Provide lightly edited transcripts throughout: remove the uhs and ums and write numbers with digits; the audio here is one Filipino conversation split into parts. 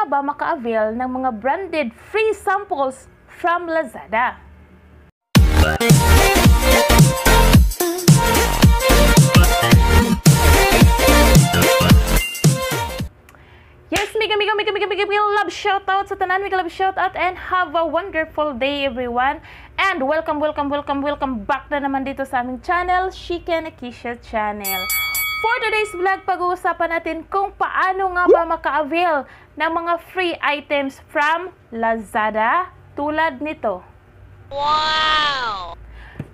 ba maka-avail ng mga branded free samples from Lazada? Yes, mega love shoutout sa tanan, mega love shoutout, and have a wonderful day everyone. And welcome back na naman dito sa aming channel, Chika Nakisha Channel. For today's vlog, pag-uusapan natin kung paano nga ba maka-avail ng mga free items from Lazada tulad nito. Wow!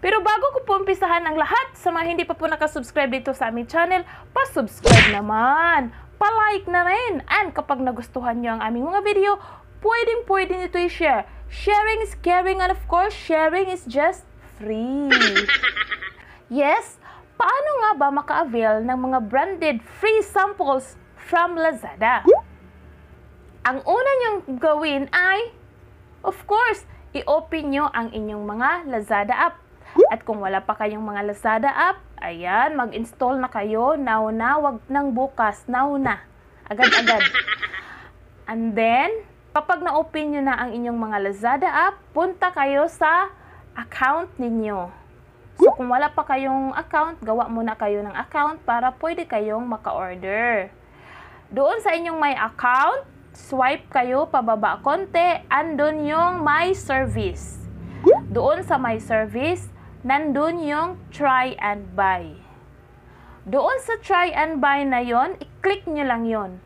Pero bago ko po umpisahan ang lahat, sa mga hindi pa po nakasubscribe dito sa aming channel, pa-subscribe naman, pa-like na rin. And kapag nagustuhan nyo ang aming mga video, pwede nyo ito i-share. Sharing is caring, and of course, sharing is just free. Yes, paano nga ba maka-avail ng mga branded free samples from Lazada? Ang una nyong gawin ay, of course, i-open nyo ang inyong mga Lazada app. At kung wala pa kayong mga Lazada app, ayan, mag-install na kayo. Now na, wag nang bukas. Now na. Agad-agad. And then, kapag na-open nyo na ang inyong mga Lazada app, punta kayo sa account ninyo. So, kung wala pa kayong account, gawa muna kayo ng account para pwede kayong maka-order. Doon sa inyong may account, swipe kayo pababa konti, andun yung My Service. Doon sa My Service, nandun yung Try and Buy. Doon sa Try and Buy na yon, i-click nyo lang yon.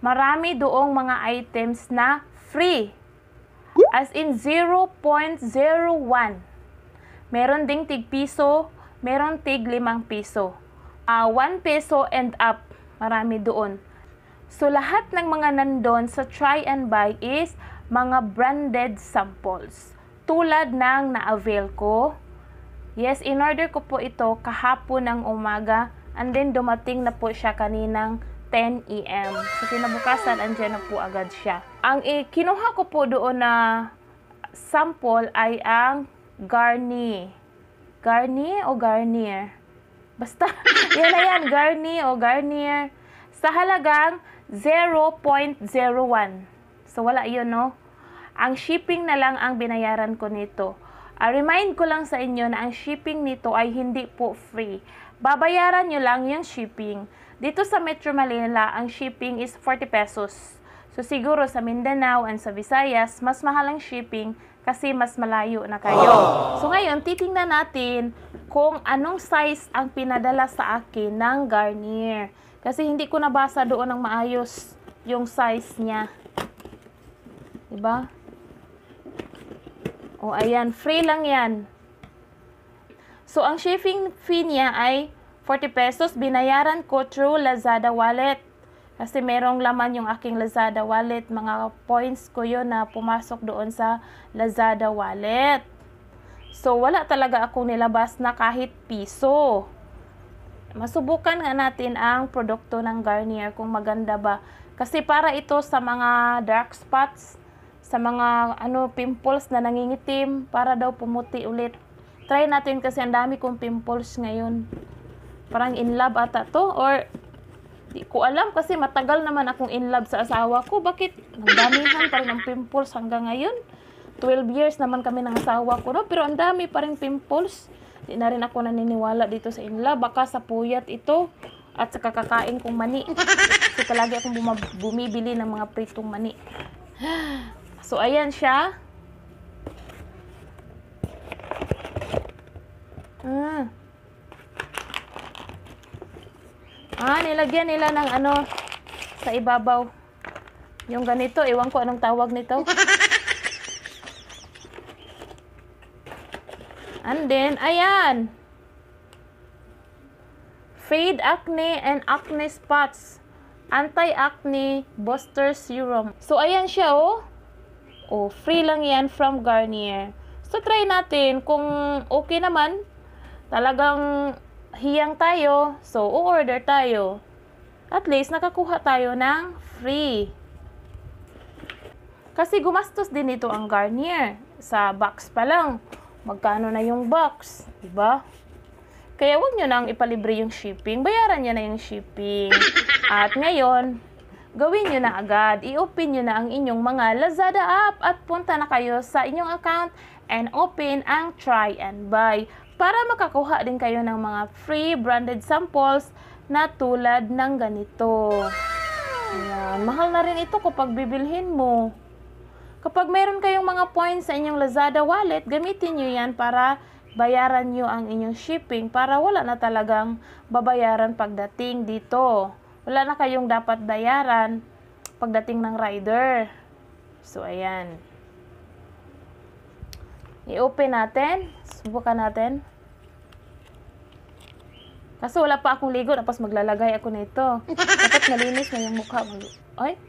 Marami doong mga items na free. As in 0.01. Meron ding tig piso, meron tig 5 piso. 1 peso and up, marami doon. So, lahat ng mga nandun sa Try and Buy is mga branded samples. Tulad ng na-avail ko. Yes, in-order ko po ito kahapon ng umaga. And then, dumating na po siya kaninang 10 AM. So, kinabukasan, andyan na po agad siya. Ang kinuha ko po doon na sample ay ang Garnier. Garnier o Garnier? Basta, yan na yan, Garnier o Garnier. Sa halagang 0.01. So, wala yun, no? Ang shipping na lang ang binayaran ko nito. Remind ko lang sa inyo na ang shipping nito ay hindi po free. Babayaran nyo lang yung shipping. Dito sa Metro Manila, ang shipping is 40 pesos. So, siguro sa Mindanao and sa Visayas, mas mahal ang shipping kasi mas malayo na kayo. So, ngayon, titingnan natin kung anong size ang pinadala sa akin ng Garnier. Kasi hindi ko nabasa doon ng maayos yung size niya. Diba? O, ayan. Free lang yan. So, ang shipping fee niya ay 40 pesos. Binayaran ko through Lazada Wallet. Kasi merong laman yung aking Lazada Wallet. Mga points ko yun na pumasok doon sa Lazada Wallet. So, wala talaga akong nilabas na kahit piso. Masubukan nga natin ang produkto ng Garnier kung maganda ba. Kasi para ito sa mga dark spots, sa mga pimples na nangingitim, para daw pumuti ulit. Try natin kasi ang dami kong pimples ngayon. Parang in love ata to, or di ko alam kasi matagal naman akong in love sa asawa ko. Bakit? Ang damihan pa rin ng pimples hanggang ngayon. 12 years naman kami ng asawa ko, no? Pero ang dami pa rin pimples. Di na rin ako naniniwala dito sa in love. Baka sa puyat ito at sa kakakain kong mani. Kasi palagi akong bumibili ng mga pritong mani. So, ayan siya. Nilagyan nila ng sa ibabaw. Yung ganito, ewan ko anong tawag nito. And then, ayan. Fade Acne and Acne Spots. Anti-Acne Booster Serum. So, ayan siya, oh. Oh, free lang yan from Garnier. So, try natin. Kung okay naman, talagang hiyang tayo, so, order tayo. At least, nakakuha tayo ng free. Kasi gumastos din ito ang Garnier. Sa box pa lang. Magkano na yung box? Diba? Kaya huwag nyo nang ipalibre yung shipping. Bayaran nyo na yung shipping. At ngayon, gawin nyo na agad. I-open nyo na ang inyong mga Lazada app at punta na kayo sa inyong account and open ang try and buy para makakuha din kayo ng mga free branded samples na tulad ng ganito. Ayan. Mahal na rin ito kapag bibilhin mo. Kapag meron kayong mga points sa inyong Lazada wallet, gamitin nyo yan para bayaran nyo ang inyong shipping para wala na talagang babayaran pagdating dito. Wala na kayong dapat bayaran pagdating ng rider. So, ayan. I-open natin. Subukan natin. Kasi wala pa akong ligo, tapos maglalagay ako nito. Dapat malinis na yung mukha. Ay!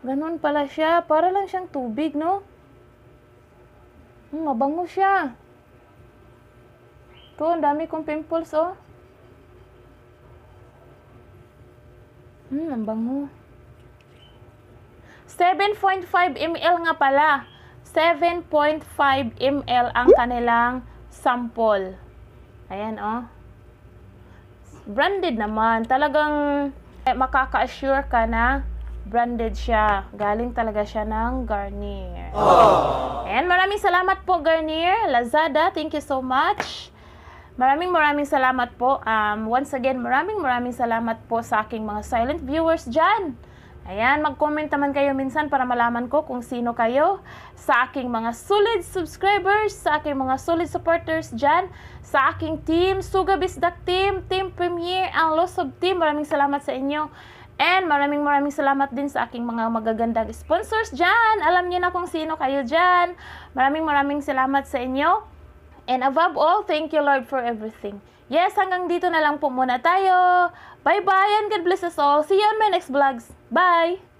Ganon pala siya. Para lang siyang tubig, no? Mabango siya. Ito, ang dami kong pimples, oh. Ang bango. 7.5 ml nga pala. 7.5 ml ang kanilang sample. Ayan, oh. Branded naman. Talagang makaka-assure ka na branded siya. Galing talaga siya ng Garnier. Ayan, maraming salamat po, Garnier. Lazada, thank you so much. Maraming salamat po. Once again, maraming salamat po sa aking mga silent viewers dyan. Ayan, mag-comment naman kayo minsan para malaman ko kung sino kayo. Sa aking mga solid subscribers, sa aking mga solid supporters dyan, sa aking team, Sugabisdak team, Team Premier, ang Losob team, maraming salamat sa inyo. And maraming salamat din sa aking mga magagandang sponsors dyan. Alam niyo na kung sino kayo dyan. Maraming salamat sa inyo. And above all, thank you Lord for everything. Yes, hanggang dito na lang po muna tayo. Bye-bye and God bless us all. See you on my next vlogs. Bye!